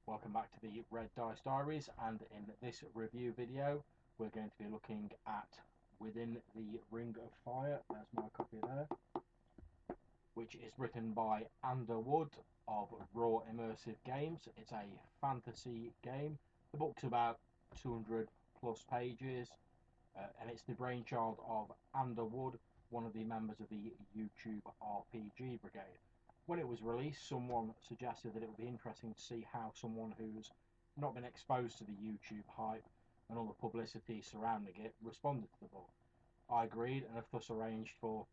Welcome back to the Red Dice Diaries, and in this review video we're going to be looking at Within the Ring of Fire. There's my copy there, which is written by Underwood of Raw Immersive Games. It's a fantasy game. The book's about 200 plus pages, and it's the brainchild of Underwood, one of the members of the YouTube RPG Brigade. When it was released, someone suggested that it would be interesting to see how someone who's not been exposed to the YouTube hype and all the publicity surrounding it responded to the book. I agreed and have thus arranged for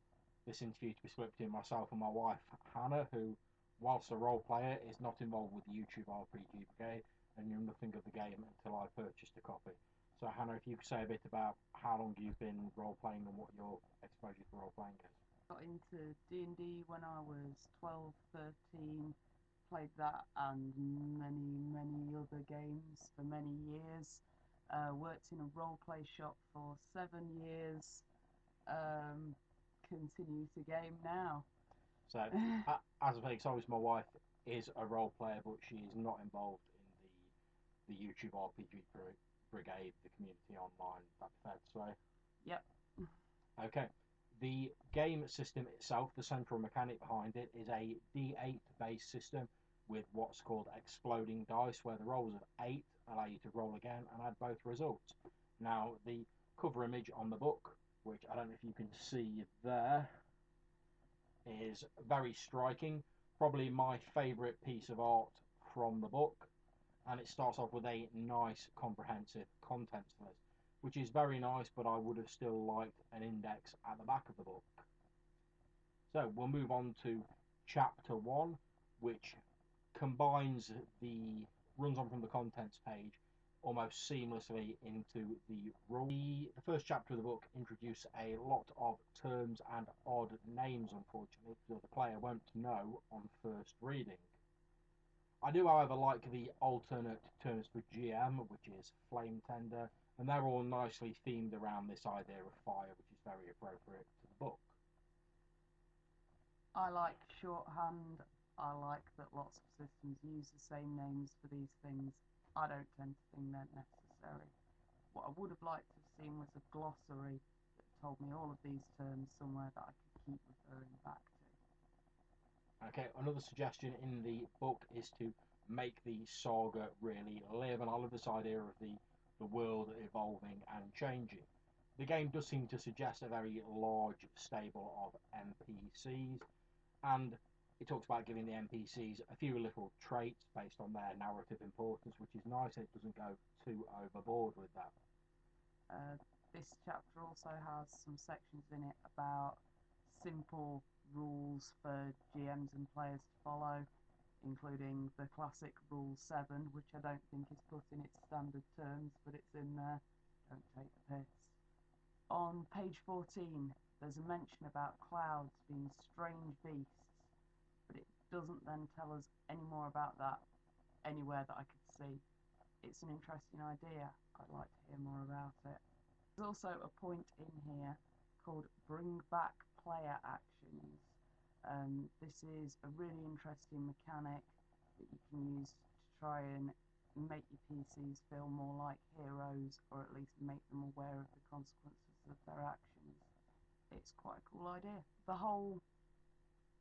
this interview to be split between myself and my wife Hannah, who, whilst a role player, is not involved with the YouTube RPG Brigade and knew nothing of the game until I purchased a copy. So Hannah, if you could say a bit about how long you've been role playing and what your exposure to role playing is. Got into D&D when I was 12, 13, played that and many other games for many years. Worked in a role-play shop for 7 years. Continue to game now. So, as I say, obviously my wife is a role player, but she is not involved in the YouTube RPG Brigade, the community online. That'd be fair to say. Yep. Okay. The game system itself, the central mechanic behind it, is a D8 based system with what's called exploding dice, where the rolls of 8 allow you to roll again and add both results. Now, the cover image on the book, which I don't know if you can see there, is very striking. Probably my favourite piece of art from the book, and it starts off with a nice comprehensive contents list, which is very nice, but I would have still liked an index at the back of the book. So we'll move on to chapter 1, which runs on from the contents page almost seamlessly into the rule. The first chapter of the book introduces a lot of terms and odd names, unfortunately, so the player won't know on first reading. I do, however, like the alternate terms for GM, which is flame tender, and they're all nicely themed around this idea of fire, which is very appropriate to the book. I like shorthand. I like that lots of systems use the same names for these things. I don't tend to think they're necessary. What I would have liked to have seen was a glossary that told me all of these terms somewhere that I could keep referring back to. Okay, another suggestion in the book is to make the saga really live, and I love this idea of the world evolving and changing. The game does seem to suggest a very large stable of NPCs, and it talks about giving the NPCs a few little traits based on their narrative importance, which is nice. It doesn't go too overboard with that. This chapter also has some sections in it about simple rules for GMs and players to follow, including the classic Rule 7, which I don't think is put in its standard terms, but it's in there. Don't take the piss. On page 14, there's a mention about clouds being strange beasts, but it doesn't then tell us any more about that anywhere that I could see. It's an interesting idea. I'd like to hear more about it. There's also a point in here called Bring Back Player Actions. This is a really interesting mechanic that you can use to try and make your PCs feel more like heroes, or at least make them aware of the consequences of their actions. It's quite a cool idea. The whole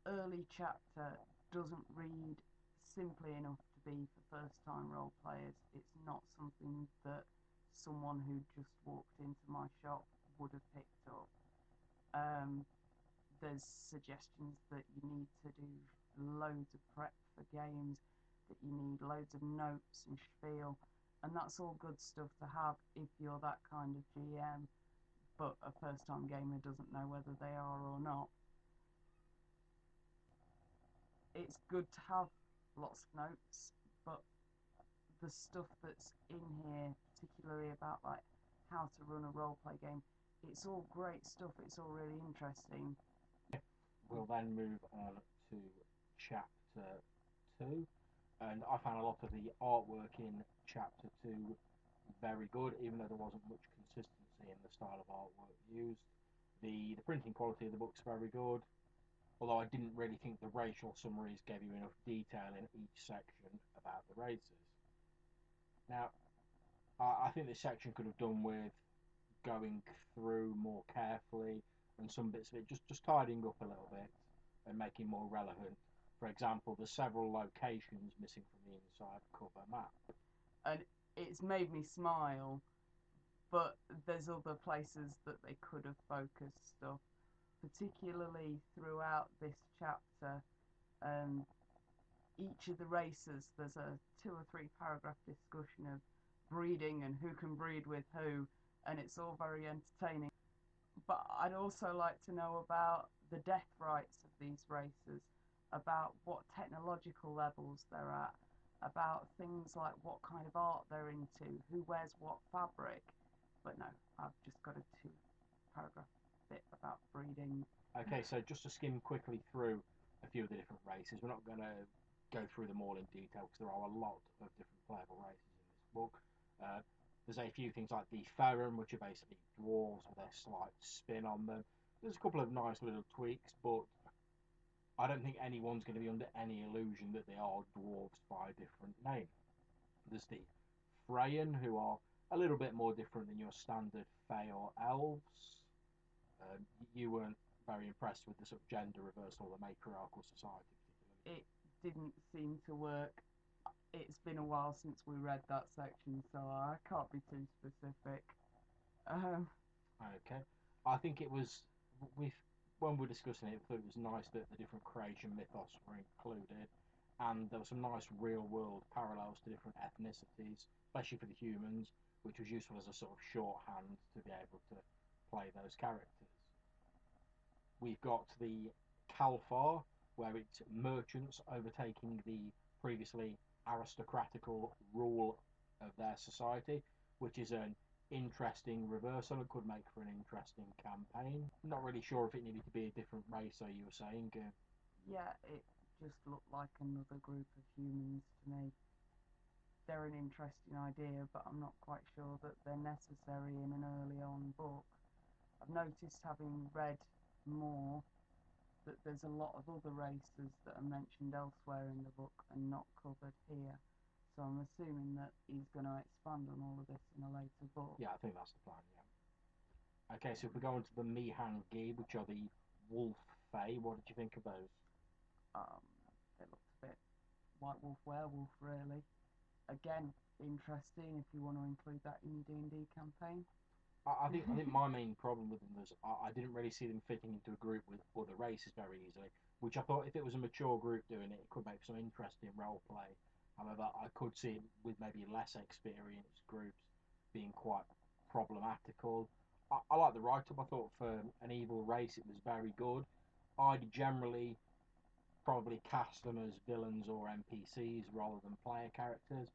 early chapter doesn't read simply enough to be for first-time role players. It's not something that someone who just walked into my shop would have picked up. There's suggestions that you need to do loads of prep for games, that you need loads of notes and spiel, and that's all good stuff to have if you're that kind of GM, but a first-time gamer doesn't know whether they are or not. It's good to have lots of notes, but the stuff that's in here, particularly about like how to run a role-play game, it's all great stuff. It's all really interesting. We'll then move on to chapter 2, and I found a lot of the artwork in chapter 2 very good, even though there wasn't much consistency in the style of artwork used. The printing quality of the book's very good, although I didn't really think the racial summaries gave you enough detail in each section about the races. Now, I think this section could have done with going through more carefully and some bits of it just tidying up a little bit and making more relevant. For example, there's several locations missing from the inside cover map. And it's made me smile, but there's other places that they could have focused stuff, particularly throughout this chapter. Each of the races, there's a 2 or 3 paragraph discussion of breeding and who can breed with who, and it's all very entertaining. But I'd also like to know about the death rights of these races, about what technological levels they're at, about things like what kind of art they're into, who wears what fabric. But no, I've just got a 2 paragraph bit about breeding. Okay, so just to skim quickly through a few of the different races, we're not going to go through them all in detail because there are a lot of different playable races in this book. There's a few things like the Ferrum, which are basically dwarves with a slight spin on them. There's a couple of nice little tweaks, but I don't think anyone's going to be under any illusion that they are dwarves by a different name. There's the Freyan, who are a little bit more different than your standard Fey or elves. You weren't very impressed with the sort of gender reversal of the matriarchal society, particularly. It didn't seem to work. It's been a while since we read that section, so I can't be too specific. Okay, I think it was when we were discussing it, I thought it was nice that the different creation mythos were included, and there were some nice real-world parallels to different ethnicities, especially for the humans, which was useful as a sort of shorthand to be able to play those characters. We've got the Kalfar, where it's merchants overtaking the previously aristocratical rule of their society, which is an interesting reversal and could make for an interesting campaign. Not really sure if it needed to be a different race, so you were saying. Yeah, it just looked like another group of humans to me. They're an interesting idea, but I'm not quite sure that they're necessary in an early on book. I've noticed, having read more, that there's a lot of other races that are mentioned elsewhere in the book and not covered here. So I'm assuming that he's going to expand on all of this in a later book. Yeah, I think that's the plan, yeah. Okay, so if we go into the Mihan Gi, which are the Wolf Fae, what did you think of those? They looked a bit White Wolf, Werewolf, really. Again, interesting if you want to include that in your D&D campaign. I think my main problem with them was I didn't really see them fitting into a group with other races very easily. Which I thought if it was a mature group doing it, it could make some interesting role play. However, I could see it with maybe less experienced groups being quite problematical. I like the write-up. I thought for an evil race, it was very good. I'd generally probably cast them as villains or NPCs rather than player characters,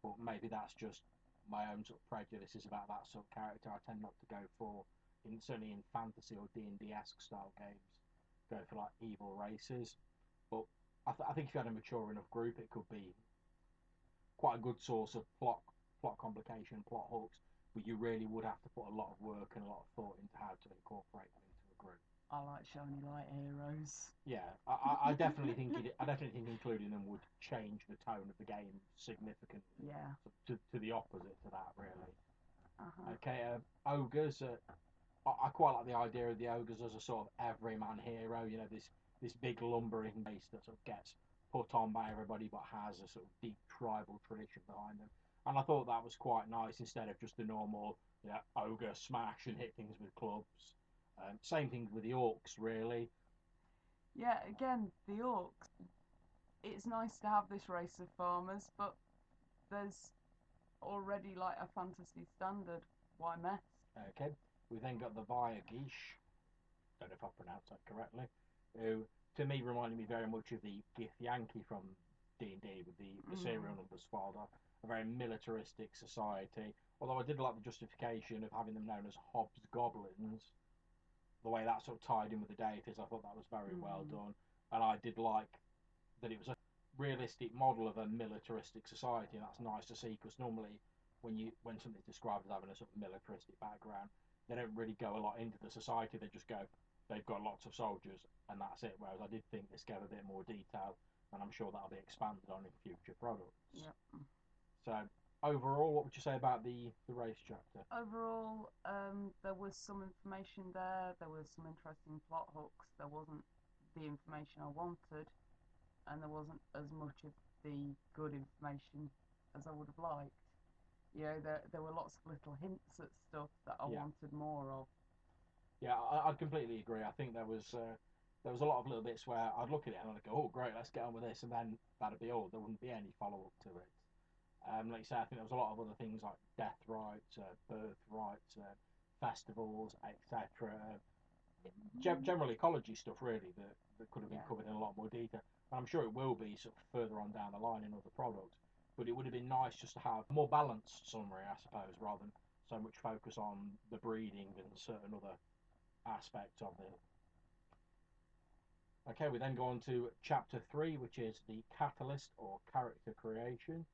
but maybe that's just my own sort of prejudices about that sort of character. I tend not to go for, certainly in fantasy or D&D-esque style games, go for like evil races. But I think if you had a mature enough group, it could be quite a good source of plot complication, plot hooks. But you really would have to put a lot of work and a lot of thought into how to incorporate them into a group. I like shiny light heroes. Yeah, I definitely think I definitely think including them would change the tone of the game significantly. Yeah. To the opposite to that, really. Uh-huh. Okay, ogres. I quite like the idea of the ogres as a sort of everyman hero. You know, this big lumbering base that sort of gets put on by everybody, but has a sort of deep tribal tradition behind them. And I thought that was quite nice instead of just the normal, ogre smash and hit things with clubs. Same thing with the orcs, really. Yeah, again, the orcs. It's nice to have this race of farmers, but there's already like a fantasy standard. Why mess? Okay, we then got the Vayagish, don't know if I pronounced that correctly, who to me reminded me very much of the Githyanki from D&D with the serial numbers filed off. A very militaristic society, although I did like the justification of having them known as Hobbs Goblins. The way that sort of tied in with the deities, I thought that was very well done. And I did like that it was a realistic model of a militaristic society, and that's nice to see because normally when something's described as having a sort of militaristic background, they don't really go a lot into the society. They just go, they've got lots of soldiers, and that's it. Whereas I did think this gave a bit more detail, and I'm sure that'll be expanded on in future products. Yep. So overall, what would you say about the race chapter? Overall, there was some information there. There was some interesting plot hooks. There wasn't the information I wanted, and there wasn't as much of the good information as I would have liked. You know, there were lots of little hints at stuff that I Yeah, wanted more of. yeah, I'd completely agree. I think there was a lot of little bits where I'd look at it and I'd go, oh great, let's get on with this, and then that'd be all. There wouldn't be any follow up to it. Like you say, I think there was a lot of other things like death rights, birth rights, festivals, etc. General ecology stuff, really, that could have been Yeah, covered in a lot more detail. And I'm sure it will be sort of further on down the line in other products. But it would have been nice just to have a more balanced summary, I suppose, rather than so much focus on the breeding and certain other aspects of it. Okay, we then go on to chapter 3, which is the catalyst or character creation.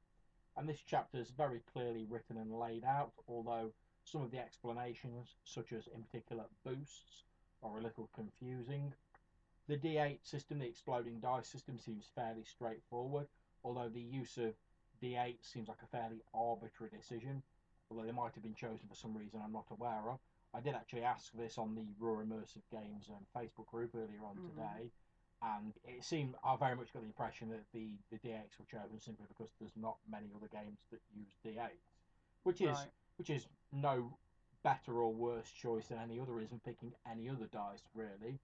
And this chapter is very clearly written and laid out, although some of the explanations, such as in particular boosts, are a little confusing. The D8 system, the exploding dice system, seems fairly straightforward, although the use of D8 seems like a fairly arbitrary decision, although they might have been chosen for some reason I'm not aware of. I did actually ask this on the Raw Immersive Games Facebook group earlier on mm, today, and it seemed I very much got the impression that the D8s were chosen simply because there's not many other games that use D8s, which is right. which is no better or worse choice than any other isn't picking any other dice really.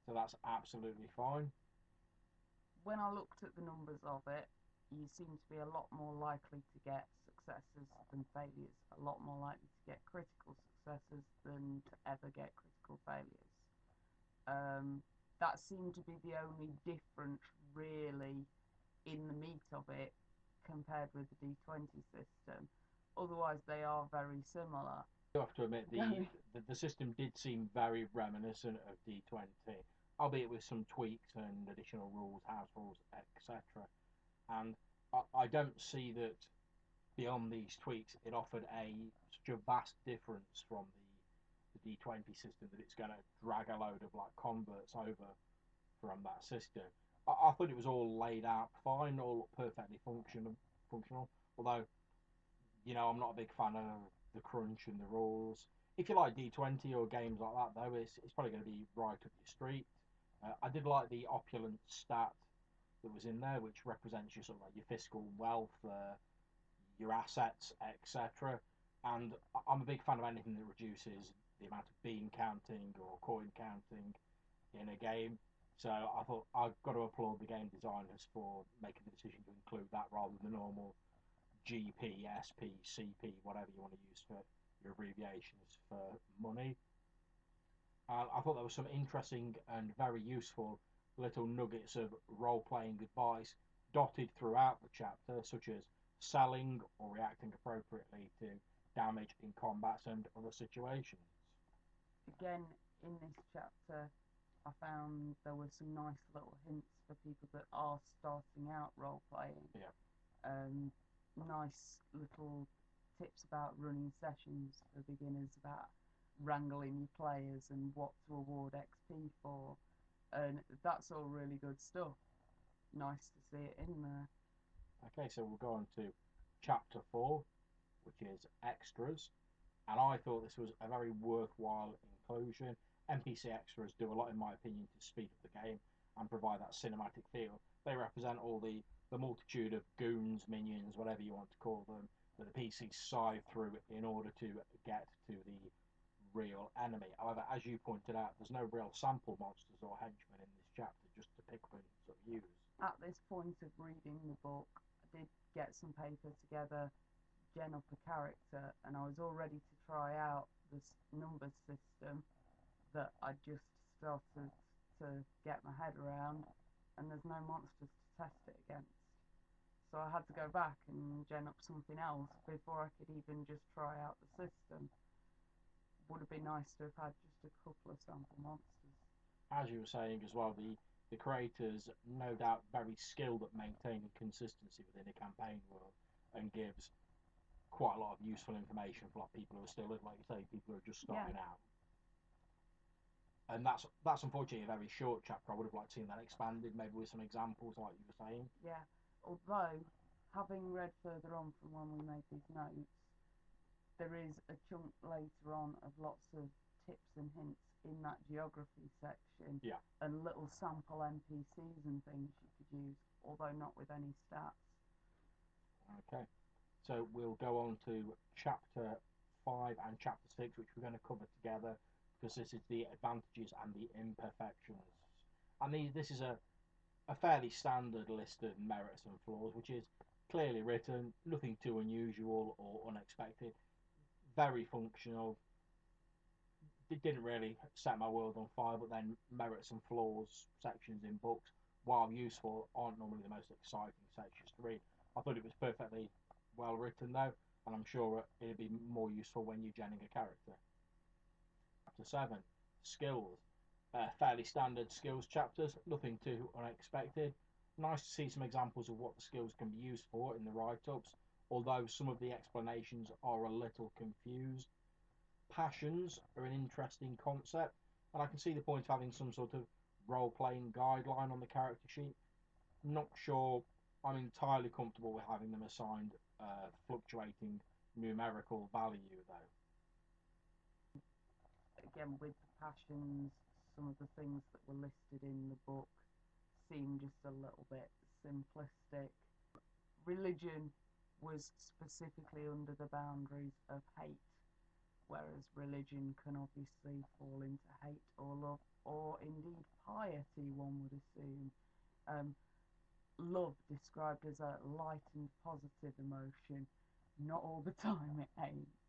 So that's absolutely fine. When I looked at the numbers of it, you seem to be a lot more likely to get successes than failures, a lot more likely to get critical successes than to ever get critical failures. Um, that seemed to be the only difference, really, in the meat of it compared with the D20 system. Otherwise, they are very similar. You have to admit Very. the system did seem very reminiscent of D20, albeit with some tweaks and additional rules, house rules, etc. And I don't see that beyond these tweaks, it offered such a vast difference from the D20 system that it's going to drag a load of like converts over from that system. I thought it was all laid out fine, all perfectly functional. Although I'm not a big fan of the crunch and the rules. If you like D20 or games like that, though, it's probably going to be right up your street. I did like the opulent stat that was in there, which represents your sort of like your fiscal wealth, your assets, etc. And I'm a big fan of anything that reduces the amount of bean counting or coin counting in a game. So I thought I've got to applaud the game designers for making the decision to include that rather than the normal GP, SP, CP, whatever you want to use for your abbreviations for money. I thought there was some interesting and very useful little nuggets of role playing advice dotted throughout the chapter, such as selling or reacting appropriately to damage in combats and other situations. Again, in this chapter, I found there were some nice little hints for people that are starting out role playing. Yeah. Um, Nice little tips about running sessions for beginners, about wrangling your players and what to award XP for. And that's all really good stuff. Nice to see it in there. Okay, so we'll go on to chapter 4, which is extras. And I thought this was a very worthwhile inclusion. NPC extras do a lot, in my opinion, to speed up the game and provide that cinematic feel. They represent all the multitude of goons, minions, whatever you want to call them, that the PCs sieve through in order to get to the real enemy. However, as you pointed out, there's no real sample monsters or henchmen in this chapter just to pick up and sort of use. At this point of reading the book, I did get some paper together, gen up a character, and I was all ready to try out this number system that I just started to get my head around, and there's no monsters to test it against. So I had to go back and gen up something else before I could even just try out the system. Would have been nice to have had just a couple of sample monsters. As you were saying as well, the creators no doubt very skilled at maintaining consistency within a campaign world and gives quite a lot of useful information for like people who are still, like you say, people who are just Yeah, starting out. And that's unfortunately a very short chapter. I would have liked seeing that expanded, maybe with some examples, like you were saying. yeah. Although having read further on from when we made these notes, there is a chunk later on of lots of tips and hints in that geography section, Yeah. and little sample NPCs and things you could use, although not with any stats. Okay. So we'll go on to chapter 5 and chapter 6, which we're going to cover together because this is the advantages and the imperfections. And this is a fairly standard list of merits and flaws, which is clearly written, nothing too unusual or unexpected, very functional. It didn't really set my world on fire, but then merits and flaws sections in books, while useful, aren't normally the most exciting sections to read. I thought it was perfectly well written though, and I'm sure it'd be more useful when you're genning a character. Chapter 7, skills. Fairly standard skills chapters, nothing too unexpected. Nice to see some examples of what the skills can be used for in the write-ups, although some of the explanations are a little confused. Passions are an interesting concept, and I can see the point of having some sort of role-playing guideline on the character sheet. Not sure I'm entirely comfortable with having them assigned fluctuating numerical value though. Again, with the passions, some of the things that were listed in the book seem just a little bit simplistic. Religion was specifically under the boundaries of hate, whereas religion can obviously fall into hate or love, or indeed piety, one would assume. Love described as a light and positive emotion, not all the time it hates.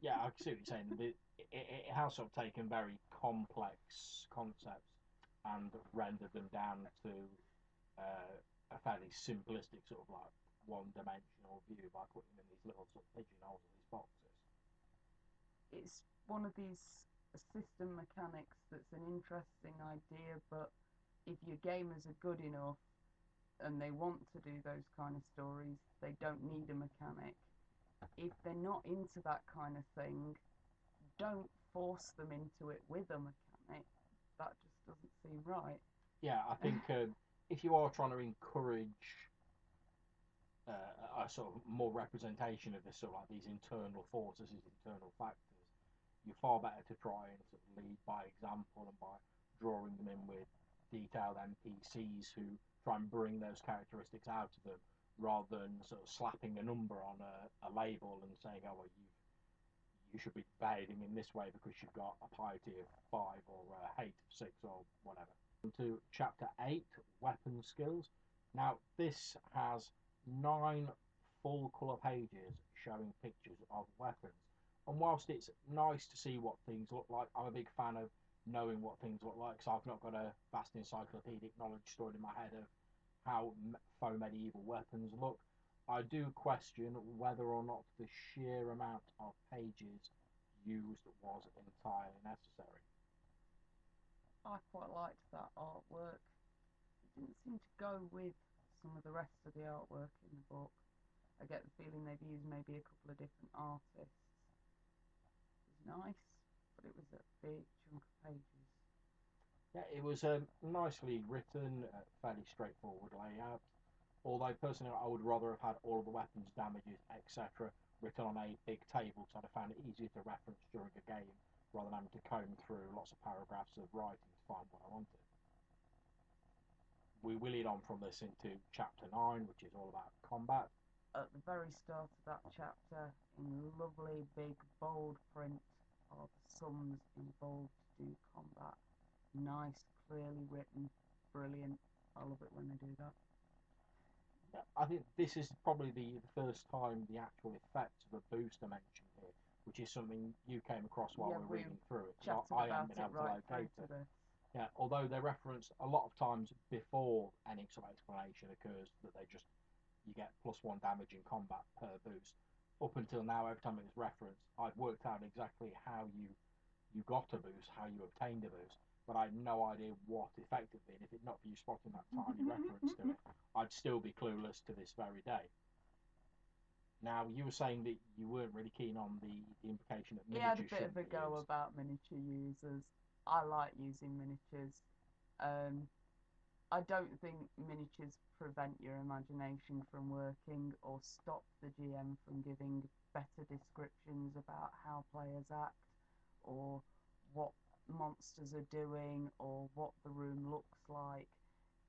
Yeah, I see what you're saying. It has sort of taken very complex concepts and rendered them down to a fairly simplistic sort of like one-dimensional view by putting them in these little sort of pigeonholes of these boxes. It's one of these system mechanics that's an interesting idea, but if your gamers are good enough and they want to do those kind of stories, they don't need a mechanic. If they're not into that kind of thing, don't force them into it with a mechanic. That just doesn't seem right. Yeah, I think if you are trying to encourage a sort of more representation of this sort of like these internal forces, these internal factors, you're far better to try and sort of lead by example and by drawing them in with detailed NPCs who try and bring those characteristics out of them, rather than sort of slapping a number on a label and saying, oh well, you should be behaving in this way because you've got a piety of 5 or hate of 6 or whatever. To chapter 8, weapon skills. Now this has 9 full colour pages showing pictures of weapons, and whilst it's nice to see what things look like, I'm a big fan of knowing what things look like, so I've not got a vast encyclopedic knowledge stored in my head of how faux medieval weapons look. I do question whether or not the sheer amount of pages used was entirely necessary. I quite liked that artwork. It didn't seem to go with some of the rest of the artwork in the book. I get the feeling they've used maybe a couple of different artists. It was nice, but it was a big chunk of pages. Yeah, it was nicely written, fairly straightforward layout. Although personally, I would rather have had all of the weapons, damages, etc., written on a big table, so I'd have found it easier to reference during a game rather than having to comb through lots of paragraphs of writing to find what I wanted. We lead on from this into chapter 9, which is all about combat. At the very start of that chapter, in lovely big bold print, are the sums involved to do combat. Nice, clearly written, brilliant. I love it when they do that. I think this is probably the first time the actual effects of a booster mentioned here, which is something you came across while Yeah, we're we reading through it, because chatted I haven't about been it able to right through locate to it. this. Yeah, although they're referenced a lot of times before any sort of explanation occurs, that they just, you get +1 damage in combat per boost. Up until now, every time it was referenced, I'd worked out exactly how you got a boost, how you obtained a boost, but I had no idea what effect it'd been. If it not for you spotting that tiny reference to it, I'd still be clueless to this very day. Now, you were saying that you weren't really keen on the implication that He had a miniatures bit of shouldn't a be go used. about miniature users. I like using miniatures. Um, I don't think miniatures prevent your imagination from working or stop the GM from giving better descriptions about how players act or what monsters are doing or what the room looks like.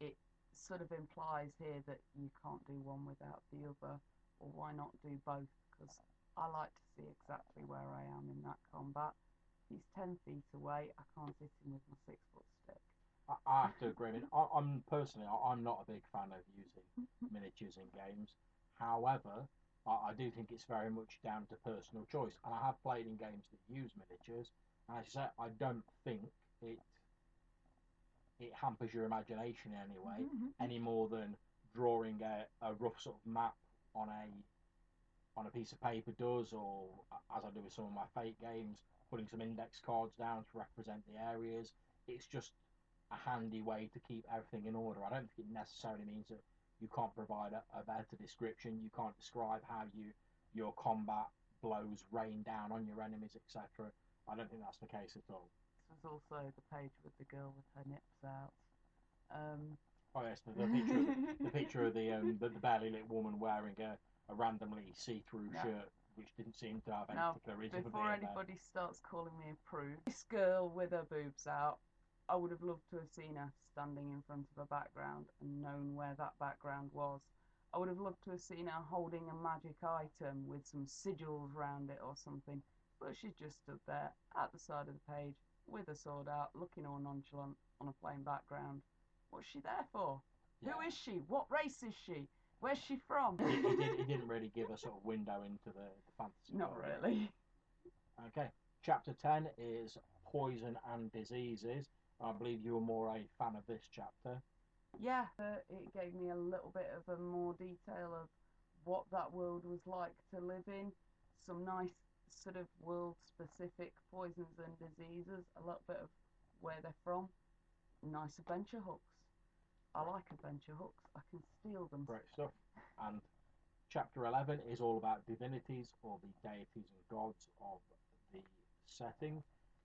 It sort of implies here that you can't do one without the other, or why not do both? Because I like to see exactly where I am in that combat. If he's 10 feet away, I can't hit him with my 6-foot stick. I have to agree. I mean, I'm personally, I'm not a big fan of using miniatures in games. However, I do think it's very much down to personal choice. And I have played in games that use miniatures, and as you say, I don't think it it hampers your imagination in any way, any more than drawing a rough sort of map on a piece of paper does, or as I do with some of my Fate games, putting some index cards down to represent the areas. It's just a handy way to keep everything in order. I don't think it necessarily means that you can't provide a better description. You can't describe how your combat blows rain down on your enemies, etc. I don't think that's the case at all. This was also the page with the girl with her nips out. Oh yes, the picture of the barely lit woman wearing a randomly see-through shirt, which didn't seem to have any particular reason for being there. Before anybody starts calling me a prude, this girl with her boobs out, I would have loved to have seen her standing in front of a background and known where that background was. I would have loved to have seen her holding a magic item with some sigils around it or something, but she just stood there at the side of the page with her sword out, looking all nonchalant on a plain background. What's she there for? Yeah. Who is she? What race is she? Where's she from? It didn't really give a sort of window into the fantasy Not world. really. Okay, chapter 10 is Poison and Diseases. I believe you were more a fan of this chapter. Yeah, it gave me a little bit of a more detail of what that world was like to live in. Some nice sort of world-specific poisons and diseases, a little bit of where they're from. Nice adventure hooks. I like adventure hooks. I can steal them. Great stuff. And chapter 11 is all about divinities, or the deities and gods of the setting.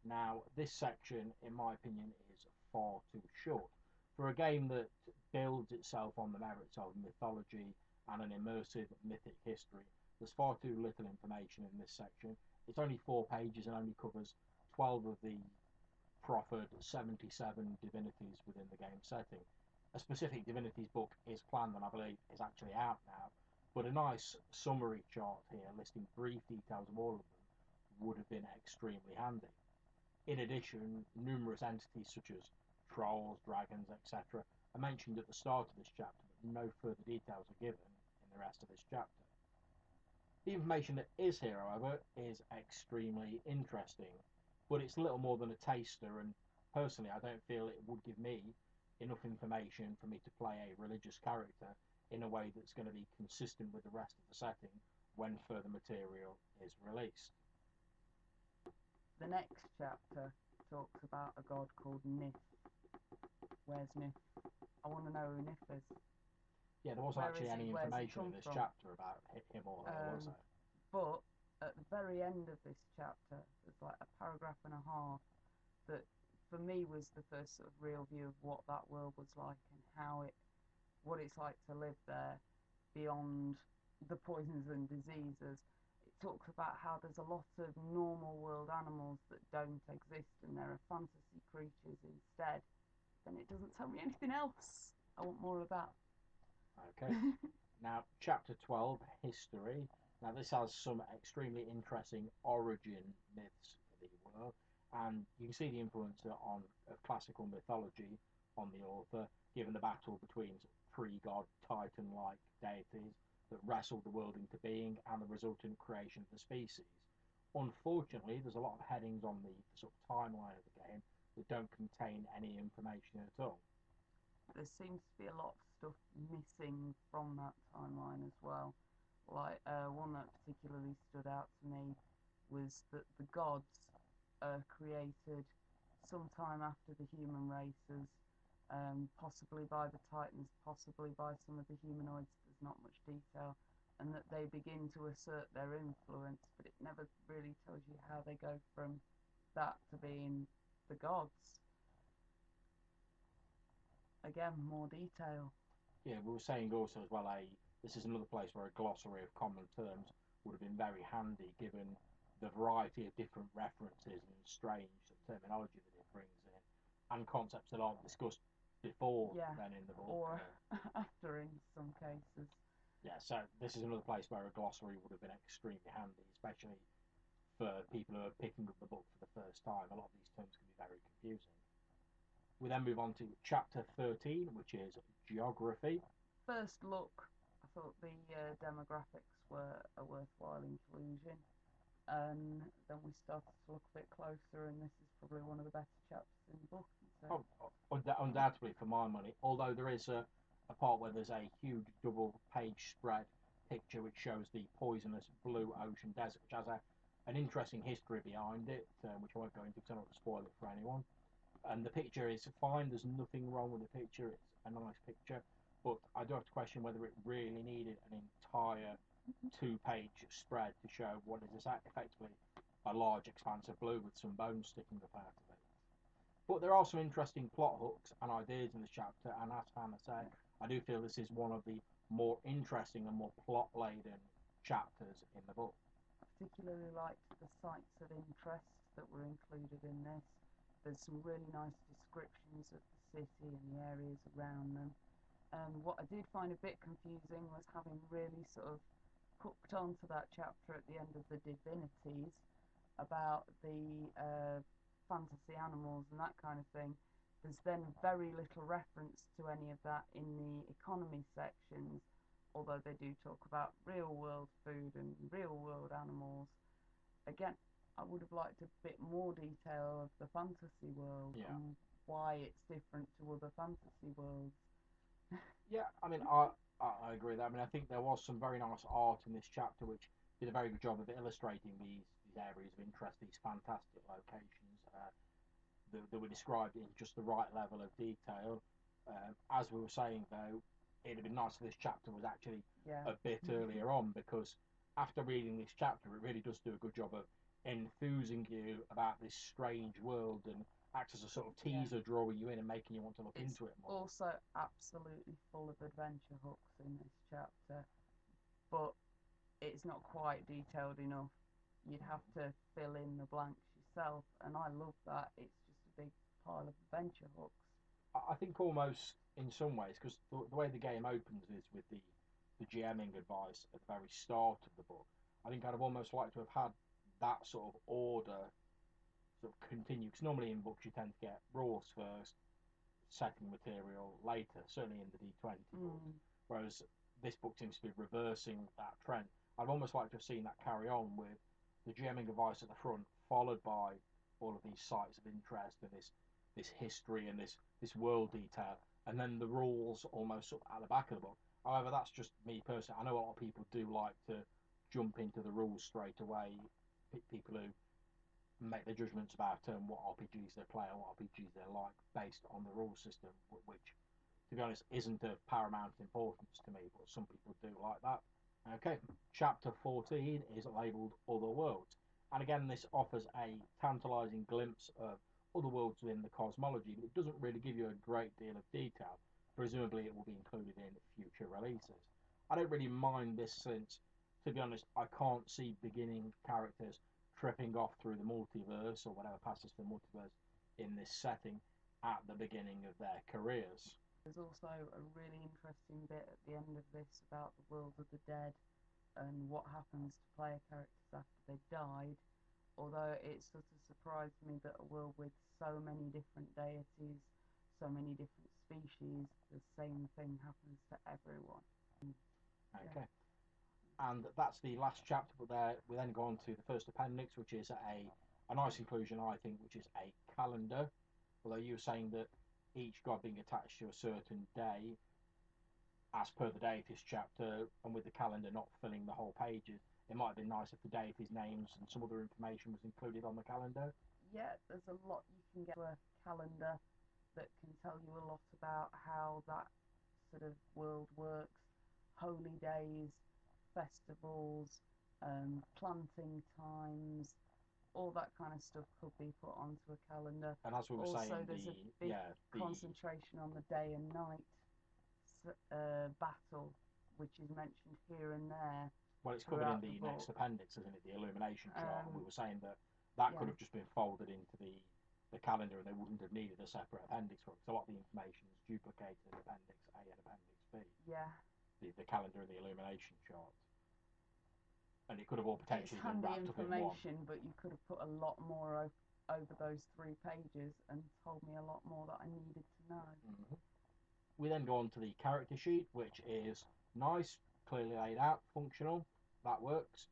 Now, this section, in my opinion, is far too short. For a game that builds itself on the merits of mythology and an immersive mythic history, there's far too little information in this section. It's only 4 pages and only covers 12 of the proffered 77 divinities within the game setting. A specific divinities book is planned and I believe is actually out now, but a nice summary chart here listing brief details of all of them would have been extremely handy. In addition, numerous entities such as trolls, dragons, etc. are mentioned at the start of this chapter, but no further details are given in the rest of this chapter. The information that is here, however, is extremely interesting, but it's little more than a taster, and personally I don't feel it would give me enough information for me to play a religious character in a way that's going to be consistent with the rest of the setting when further material is released. The next chapter talks about a god called Nif. Where's Nif? I want to know who Nif is. Yeah, there wasn't actually any information in this chapter about him or her, was there? But at the very end of this chapter, there's like a paragraph and a half that, for me, was the first sort of real view of what that world was like and what it's like to live there beyond the poisons and diseases. It talks about how there's a lot of normal world animals that don't exist and there are fantasy creatures instead. Then it doesn't tell me anything else. I want more of that. Okay. Now, chapter 12, History. Now, this has some extremely interesting origin myths for the world, and you can see the influence of classical mythology on the author, given the battle between pre-god Titan-like deities that wrestled the world into being and the resultant creation of the species. Unfortunately, there's a lot of headings on the sort of timeline of the game that don't contain any information at all. There seems to be a lot of stuff missing from that timeline as well. Like one that particularly stood out to me was that the gods are created sometime after the human races, possibly by the Titans, possibly by some of the humanoids. There's not much detail, and that they begin to assert their influence, but it never really tells you how they go from that to being the gods. again, more detail. Yeah, we were saying also as well, this is another place where a glossary of common terms would have been very handy, given the variety of different references and strange terminology that it brings in, and concepts that aren't discussed before Yeah, then in the book. or after in some cases. Yeah, so this is another place where a glossary would have been extremely handy, especially for people who are picking up the book for the first time. A lot of these terms can be very confusing. We then move on to chapter 13, which is geography. First look, I thought the demographics were a worthwhile inclusion, and then we started to look a bit closer, and this is probably one of the better chapters in the book. So. Undoubtedly, for my money, although there is a part where there's a huge double page spread picture which shows the poisonous blue ocean desert, which has an interesting history behind it, which I won't go into because I don't want to spoil it for anyone. And the picture is fine, there's nothing wrong with the picture, it's a nice picture, but I do have to question whether it really needed an entire two-page spread to show what is effectively a large expanse of blue with some bones sticking up out of it. But there are some interesting plot hooks and ideas in this chapter, and as Hannah said, I do feel this is one of the more interesting and more plot-laden chapters in the book. I particularly liked the sites of interest that were included in this. There's some really nice descriptions of the city and the areas around them. And what I did find a bit confusing was having really sort of hooked onto that chapter at the end of the divinities about the fantasy animals and that kind of thing. There's then very little reference to any of that in the economy sections, although they do talk about real world food and real world animals. Again, I would have liked a bit more detail of the fantasy world and why it's different to other fantasy worlds. Yeah, I mean, I agree with that. I mean, I think there was some very nice art in this chapter, which did a very good job of illustrating these areas of interest, these fantastic locations that were described in just the right level of detail. As we were saying, though, it'd have been nice if this chapter was actually a bit earlier on, because after reading this chapter, it really does do a good job of enthusing you about this strange world and acts as a sort of teaser, drawing you in and making you want to look into it more. Also, absolutely full of adventure hooks in this chapter, but it's not quite detailed enough. You'd have to fill in the blanks yourself, and I love that. It's just a big pile of adventure hooks. I think almost in some ways, because the way the game opens is with the GMing advice at the very start of the book. I think I'd have almost liked to have had that sort of order sort of continue, because normally in books you tend to get rules first, setting material later, certainly in the D20 book, whereas this book seems to be reversing that trend. I'd almost like to have seen that carry on with the GMing advice at the front, followed by all of these sites of interest and this history and this world detail, and then the rules almost sort of at the back of the book. However, that's just me personally. I know a lot of people do like to jump into the rules straight away. People who make their judgments about what RPGs they play or what RPGs they like based on the rule system, which, to be honest, isn't of paramount importance to me, but some people do like that. Okay, chapter 14 is labelled Other Worlds, and again, this offers a tantalising glimpse of other worlds within the cosmology, but it doesn't really give you a great deal of detail. Presumably, it will be included in future releases. I don't really mind this since, to be honest, I can't see beginning characters tripping off through the multiverse or whatever passes for multiverse in this setting at the beginning of their careers. There's also a really interesting bit at the end of this about the world of the dead and what happens to player characters after they've died, although it sort of surprised me that a world with so many different deities, so many different species, the same thing happens to everyone. Okay. And that's the last chapter, but there we then go on to the first appendix, which is a nice inclusion, I think, which is a calendar. Although you were saying that each god being attached to a certain day, as per the deities chapter, and with the calendar not filling the whole pages, it might have been nice if the deities' names and some other information was included on the calendar. Yeah, there's a lot you can get to a calendar that can tell you a lot about how that sort of world works. Holy days, festivals, planting times, all that kind of stuff could be put onto a calendar. And as we were Also, saying, there's a big concentration on the day and night battle, which is mentioned here and there. Well, it's covered in the next appendix, isn't it? The illumination chart. And we were saying that could have just been folded into the calendar, and they wouldn't have needed a separate appendix for it. Because a lot of the information is duplicated in Appendix A and Appendix B. Yeah. The calendar and the illumination chart. And it could have all potentially been wrapped up in one. Information, but you could have put a lot more over those 3 pages and told me a lot more that I needed to know. Mm-hmm. We then go on to the character sheet, which is nice, clearly laid out, functional. That works.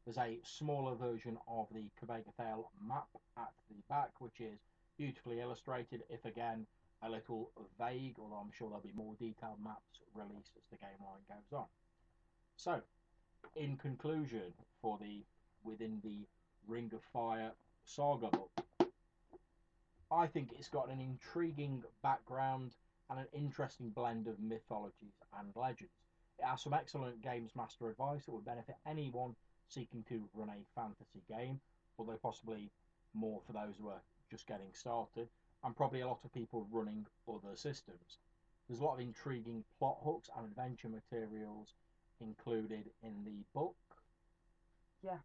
There's a smaller version of the Kvegathel map at the back, which is beautifully illustrated, if again a little vague, although I'm sure there'll be more detailed maps released as the game line goes on. So, in conclusion, for the Within the Ring of Fire saga book, I think it's got an intriguing background and an interesting blend of mythologies and legends. It has some excellent games master advice that would benefit anyone seeking to run a fantasy game, although possibly more for those who are just getting started, and probably a lot of people running other systems. There's a lot of intriguing plot hooks and adventure materials included in the book. Yeah,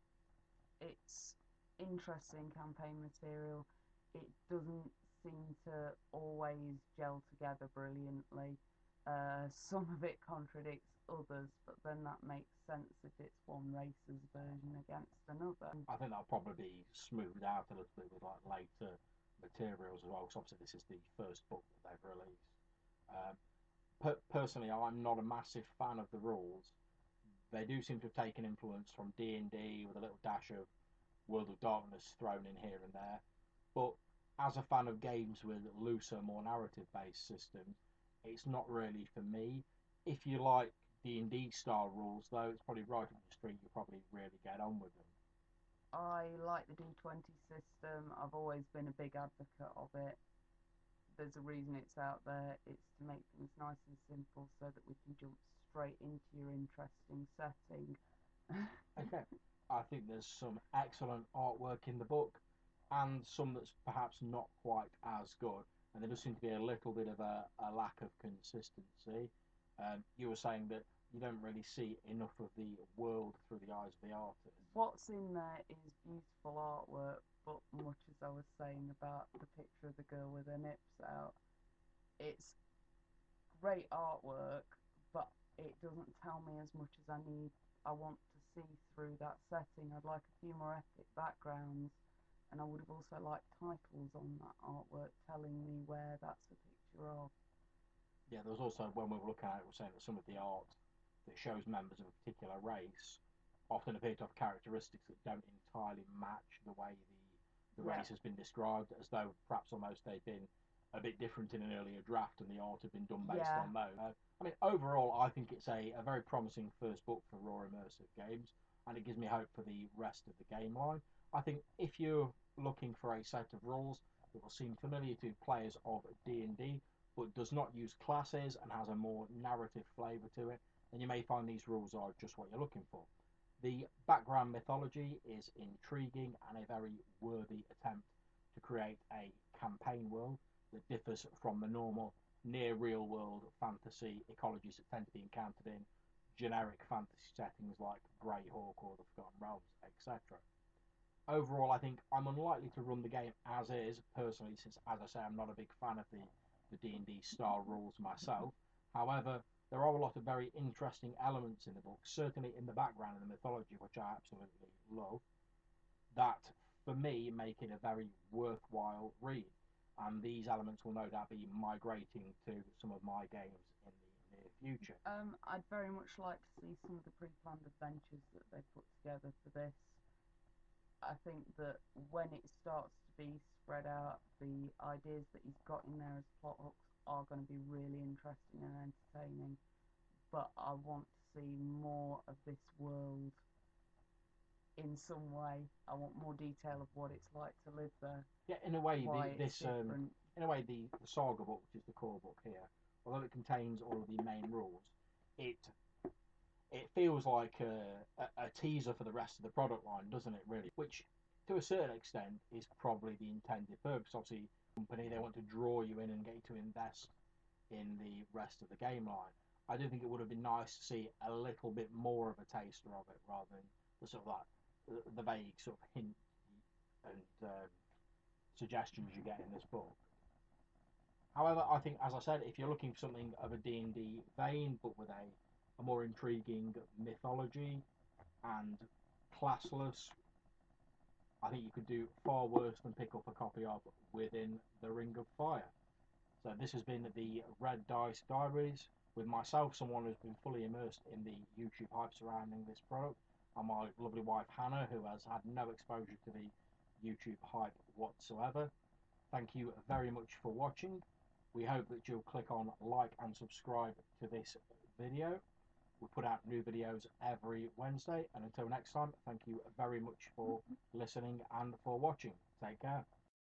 it's interesting campaign material. It doesn't seem to always gel together brilliantly. Some of it contradicts others, but then that makes sense if it's one race's version against another. I think that'll probably be smoothed out a little bit with like later materials as well, because obviously this is the first book that they've released. Personally, I'm not a massive fan of the rules. They do seem to have taken influence from D&D with a little dash of World of Darkness thrown in here and there. But as a fan of games with looser, more narrative-based systems, it's not really for me. If you like D&D style rules, though, it's probably right up the street. You'll probably really get on with them. I like the D20 system. I've always been a big advocate of it. There's a reason it's out there. It's to make things nice and simple so that we can jump straight into your interesting setting. Okay. I think there's some excellent artwork in the book and some that's perhaps not quite as good. And there does seem to be a little bit of a lack of consistency. You were saying that you don't really see enough of the world through the eyes of the artist. What's in there is beautiful artwork, but much as I was saying about the picture of the girl with her nips out, it's great artwork, but it doesn't tell me as much as I want to see through that setting. I'd like a few more epic backgrounds, and I would have also liked titles on that artwork telling me where that's a picture of. Yeah, there was also, when we were looking at it, we were saying that some of the art that shows members of a particular race often appear to have characteristics that don't entirely match the way the race has been described, as though perhaps almost they've been a bit different in an earlier draft and the art had been done based on those. I mean, overall, I think it's a very promising first book for Raw Immersive Games, and it gives me hope for the rest of the game line. I think if you're looking for a set of rules that will seem familiar to players of D&D, but does not use classes and has a more narrative flavour to it, then you may find these rules are just what you're looking for. The background mythology is intriguing and a very worthy attempt to create a campaign world that differs from the normal near real world fantasy ecologies that tend to be encountered in generic fantasy settings like Greyhawk or the Forgotten Realms, etc. Overall, I think I'm unlikely to run the game as is personally, since, as I say, I'm not a big fan of the D&D style rules myself. However, there are a lot of very interesting elements in the book, certainly in the background and the mythology, which I absolutely love, that for me make it a very worthwhile read. And these elements will no doubt be migrating to some of my games in the near future. I'd very much like to see some of the pre-planned adventures that they put together for this. I think that when it starts to be spread out, the ideas that he's got in there as plot hooks are going to be really interesting and entertaining. But I want to see more of this world in some way. I want more detail of what it's like to live there. Yeah, in a way, in a way, the saga book, which is the core book here, although it contains all of the main rules, it feels like a teaser for the rest of the product line, doesn't it? Really, which to a certain extent, is probably the intended purpose. Obviously, company, they want to draw you in and get you to invest in the rest of the game line. I do think it would have been nice to see a little bit more of a taster of it, rather than the sort of like the vague sort of hint and suggestions you get in this book. However, I think, as I said, if you're looking for something of a D&D vein, but with a more intriguing mythology and classless, I think you could do far worse than pick up a copy of Within the Ring of Fire. So this has been the Red Dice Diaries with myself, someone who's been fully immersed in the YouTube hype surrounding this product, and my lovely wife Hannah, who has had no exposure to the YouTube hype whatsoever. Thank you very much for watching. We hope that you'll click on like and subscribe to this video. We put out new videos every Wednesday, and until next time, thank you very much for listening and for watching. Take care.